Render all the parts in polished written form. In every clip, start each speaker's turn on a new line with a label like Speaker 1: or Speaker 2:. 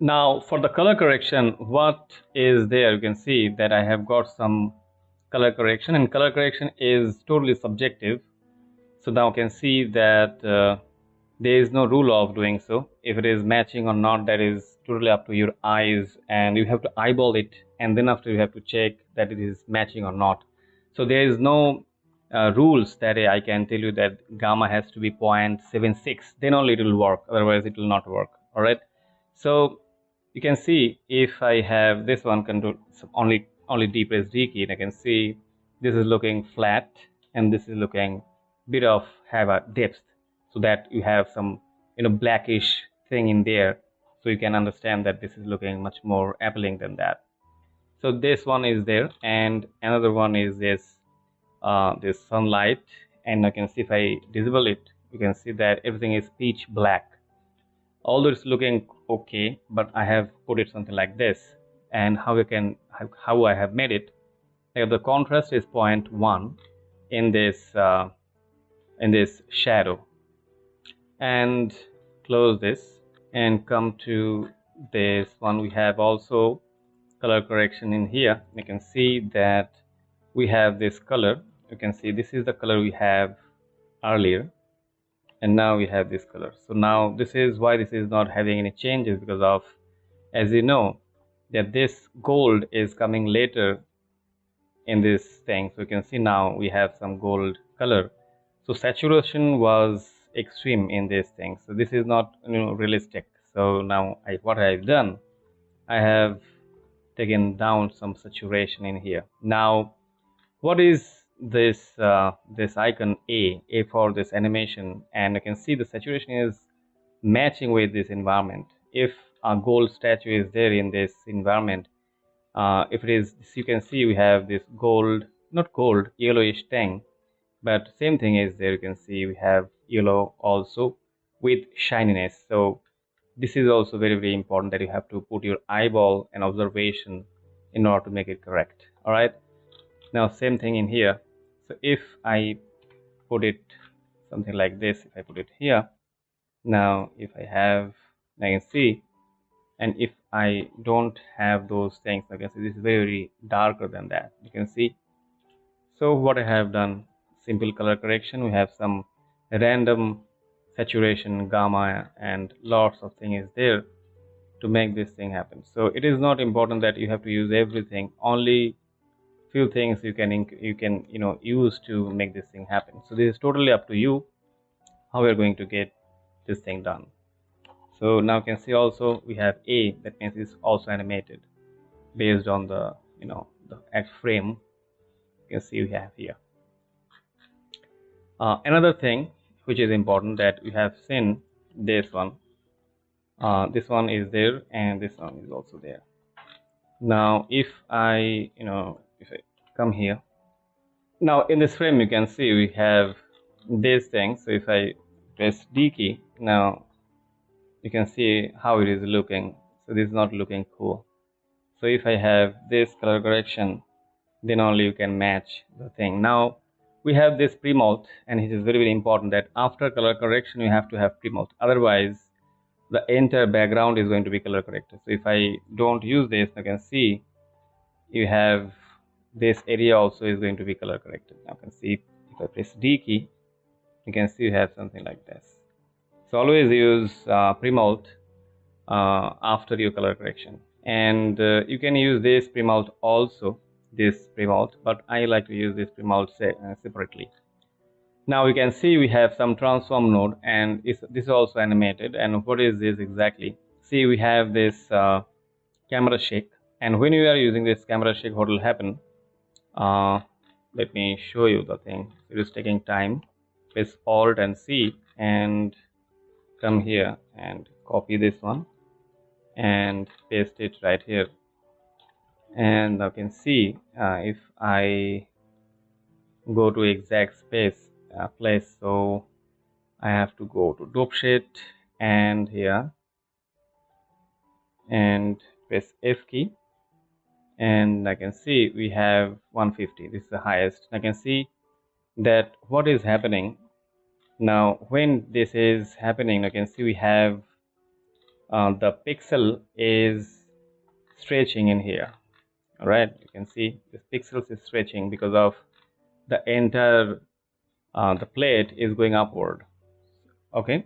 Speaker 1: Now for the color correction, what is there? You can see that I have got some color correction, and color correction is totally subjective. So now you can see that there is no rule of doing so. If it is matching or not, that is totally up to your eyes, and you have to eyeball it, and then after you have to check that it is matching or not. So there is no rules that I can tell you that gamma has to be 0.76, then only it will work, otherwise it will not work. All right. So you can see if I have this one control only D press D key, and I can see this is looking flat and this is looking bit of have a depth, so that you have some blackish thing in there, so you can understand that this is looking much more appealing than that. So this one is there, and another one is this sunlight, and I can see if I disable it, you can see that everything is pitch black, although it's looking okay, but I have put it something like this. And how I have made it, like the contrast is 0.1 in this shadow, and close this and come to this one. We have also color correction in here. You can see that we have this color. You can see this is the color we have earlier, and now we have this color. So now this is why this is not having any changes, because of, as you know, that this gold is coming later in this thing. So you can see now we have some gold color. So saturation was extreme in this thing, so this is not realistic. So now what I've done, I have taken down some saturation in here. Now what is this icon A for this animation, and you can see the saturation is matching with this environment. If a gold statue is there in this environment, if it is, you can see we have this gold, not gold, yellowish thing, but same thing is there. You can see we have yellow also with shininess. So this is also very, very important, that you have to put your eyeball and observation in order to make it correct. All right. Now same thing in here. So if I put it something like this, if I put it here, now if I have, I can see, and if I don't have those things, I can see this is very, very darker than that, you can see. So what I have done, simple color correction, we have some random saturation, gamma, and lots of things is there to make this thing happen. So it is not important that you have to use everything, only few things you can use to make this thing happen. So this is totally up to you how we are going to get this thing done. So now you can see also we have A, that means it's also animated based on the the X frame. You can see we have here. Another thing which is important, that we have seen this one. This one is there, and this one is also there. Now if I if I come here, now in this frame you can see we have this thing. So if I press D key, now you can see how it is looking. So this is not looking cool. So if I have this color correction, then only you can match the thing. Now we have this pre-mult, and it is very, very important that after color correction you have to have pre-mult, otherwise the entire background is going to be color corrected. So if I don't use this, you can see you have this area also is going to be color corrected. Now you can see if I press D key, you can see you have something like this. So always use pre-mult after your color correction, and you can use this pre-mult also, this pre-mult, but I like to use this pre-mult separately. Now you can see we have some transform node, and this is also animated. And what is this exactly? See, we have this camera shake, and when you are using this camera shake, what will happen? Let me show you the thing. It is taking time. Press Alt and C and come here and copy this one and paste it right here. And you can see if I go to exact place, so I have to go to dope sheet and here and press F key, and I can see we have 150. This is the highest. I can see that what is happening now when this is happening. I can see we have the pixel is stretching in here. All right, you can see this pixels is stretching because of the entire the plate is going upward. Okay,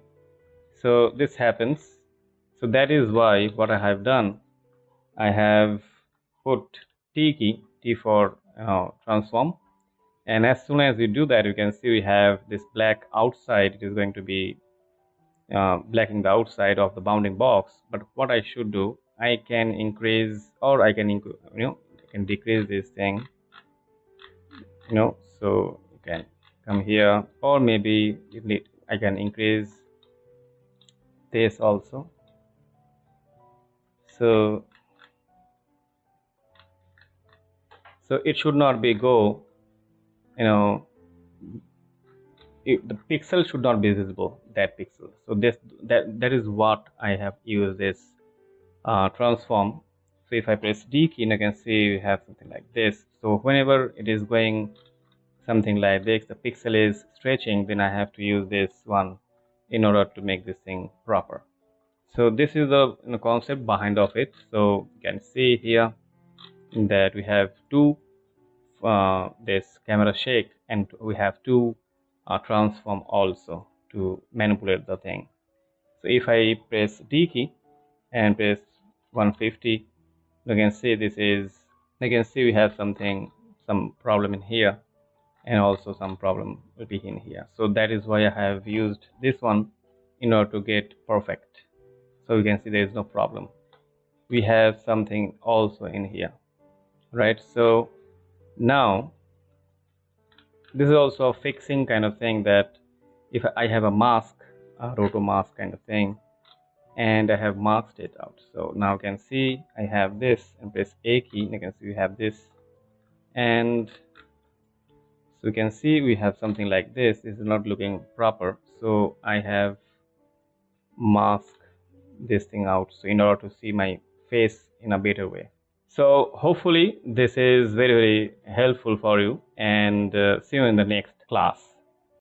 Speaker 1: so this happens. So that is why what I have done, I have put T key, T for transform, and as soon as we do that, you can see we have this black outside. It is going to be blacking the outside of the bounding box. But what I should do, I can increase, or I can I can decrease this thing, so you can come here, or maybe I can increase this also. So it should not be go, the pixel should not be visible, that pixel. So that is what I have used this transform. So if I press D key, you can see we have something like this. So whenever it is going something like this, the pixel is stretching, then I have to use this one in order to make this thing proper. So this is the concept behind of it. So you can see here that we have two this camera shake, and we have two transform also to manipulate the thing. So if I press D key and press 150, you can see we have some problem in here, and also some problem will be in here. So that is why I have used this one in order to get perfect. So you can see there is no problem. We have something also in here, right? So now this is also a fixing kind of thing, that if I have a mask, a roto mask kind of thing, and I have masked it out. So now you can see I have this, and press A key, you can see we have this, and so you can see we have something like this. This is not looking proper, so I have masked this thing out, so in order to see my face in a better way. So hopefully this is very, very helpful for you, and see you in the next class.